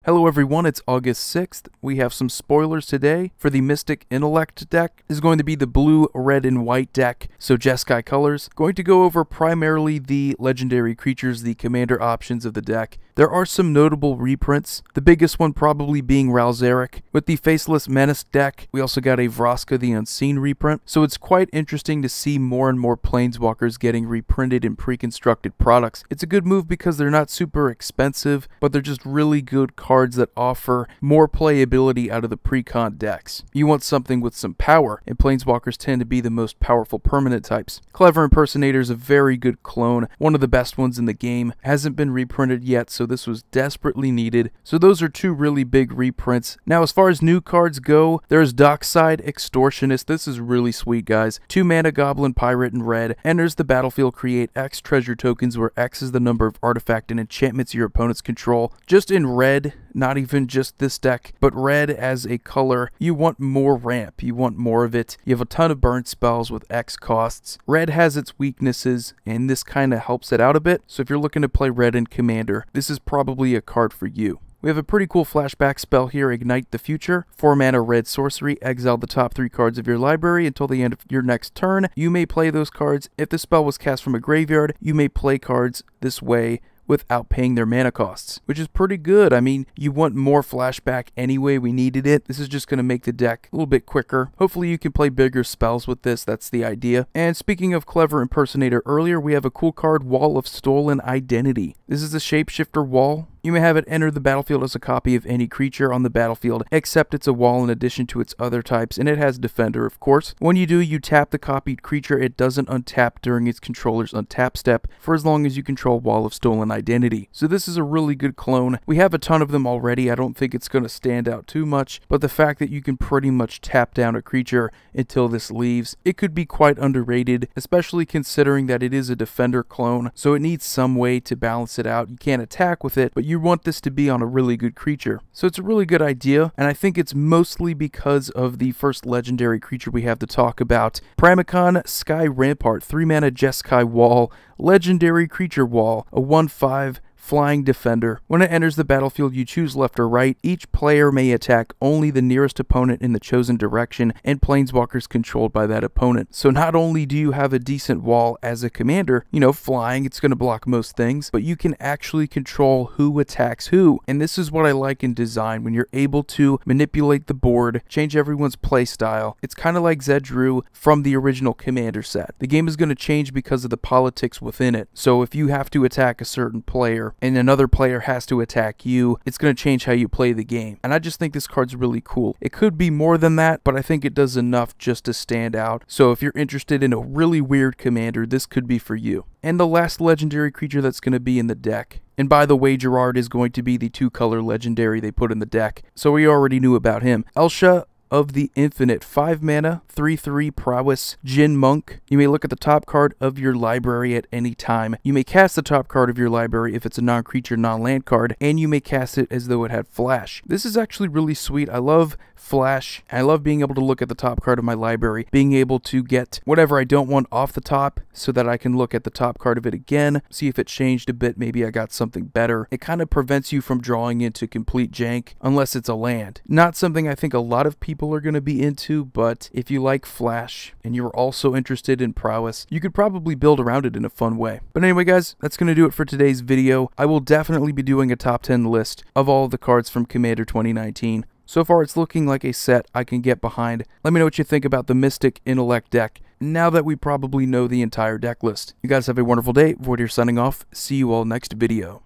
Hello everyone, it's August 6th. We have some spoilers today for the Mystic Intellect deck. This is going to be the blue, red, and white deck, so Jeskai colors. Going to go over primarily the legendary creatures, the commander options of the deck. There are some notable reprints, the biggest one probably being Ralzeric. With the Faceless Menace deck, we also got a Vraska the Unseen reprint, so it's quite interesting to see more and more Planeswalkers getting reprinted in pre-constructed products. It's a good move because they're not super expensive, but they're just really good cards that offer more playability out of the precon decks. You want something with some power, and Planeswalkers tend to be the most powerful permanent types. Clever Impersonator is a very good clone, one of the best ones in the game. Hasn't been reprinted yet, so this was desperately needed. So those are two really big reprints. Now as far as new cards go, there's Dockside Extortionist. This is really sweet, guys. 2 mana Goblin Pirate in red. Enters the battlefield, create X treasure tokens where X is the number of artifact and enchantments your opponents control. Just in red, not even just this deck, but red as a color. You want more ramp, you want more of it. You have a ton of burn spells with X costs. Red has its weaknesses, and this kind of helps it out a bit. So if you're looking to play red in Commander, this is probably a card for you. We have a pretty cool flashback spell here, Ignite the Future. 4 mana red sorcery, exile the top 3 cards of your library until the end of your next turn. You may play those cards. If the spell was cast from a graveyard, you may play cards this way without paying their mana costs, which is pretty good. I mean, you want more flashback anyway, we needed it. This is just going to make the deck a little bit quicker. Hopefully you can play bigger spells with this, that's the idea. And speaking of Clever Impersonator earlier, we have a cool card, Wall of Stolen Identity. This is a shapeshifter wall. You may have it enter the battlefield as a copy of any creature on the battlefield, except it's a wall in addition to its other types, and it has Defender, of course. When you do, you tap the copied creature. It doesn't untap during its controller's untap step for as long as you control Wall of Stolen Identity. So this is a really good clone. We have a ton of them already. I don't think it's going to stand out too much, but the fact that you can pretty much tap down a creature until this leaves, it could be quite underrated, especially considering that it is a Defender clone, so it needs some way to balance it out. You can't attack with it, but you want this to be on a really good creature. So it's a really good idea, and I think it's mostly because of the first legendary creature we have to talk about. Precon Sky Rampart, 3 mana Jeskai Wall, legendary creature wall, a 1/5 Flying Defender. When it enters the battlefield, you choose left or right. Each player may attack only the nearest opponent in the chosen direction and planeswalkers controlled by that opponent. So not only do you have a decent wall as a commander, you know, flying, it's going to block most things, but you can actually control who attacks who. And this is what I like in design, when you're able to manipulate the board, change everyone's play style. It's kind of like Zedru from the original Commander set. The game is going to change because of the politics within it. So if you have to attack a certain player, and another player has to attack you, it's going to change how you play the game. And I just think this card's really cool. It could be more than that, but I think it does enough just to stand out. So if you're interested in a really weird commander, this could be for you. And the last legendary creature that's going to be in the deck. And by the way, Gerard is going to be the 2-color legendary they put in the deck, so we already knew about him. Elsha of the Infinite, 5 mana, 3/3 prowess, Jin Monk. You may look at the top card of your library at any time. You may cast the top card of your library if it's a non-creature, non-land card, and you may cast it as though it had flash. This is actually really sweet. I love flash. I love being able to look at the top card of my library, being able to get whatever I don't want off the top so that I can look at the top card of it again, see if it changed a bit, maybe I got something better. It kind of prevents you from drawing into complete jank unless it's a land. Not something I think a lot of people are going to be into, but if you like flash and you're also interested in prowess, you could probably build around it in a fun way. But anyway guys, that's going to do it for today's video. I will definitely be doing a top 10 list of all of the cards from Commander 2019. So far it's looking like a set I can get behind. Let me know what you think about the Mystic Intellect deck now that we probably know the entire deck list. You guys have a wonderful day. Void here signing off. See you all next video.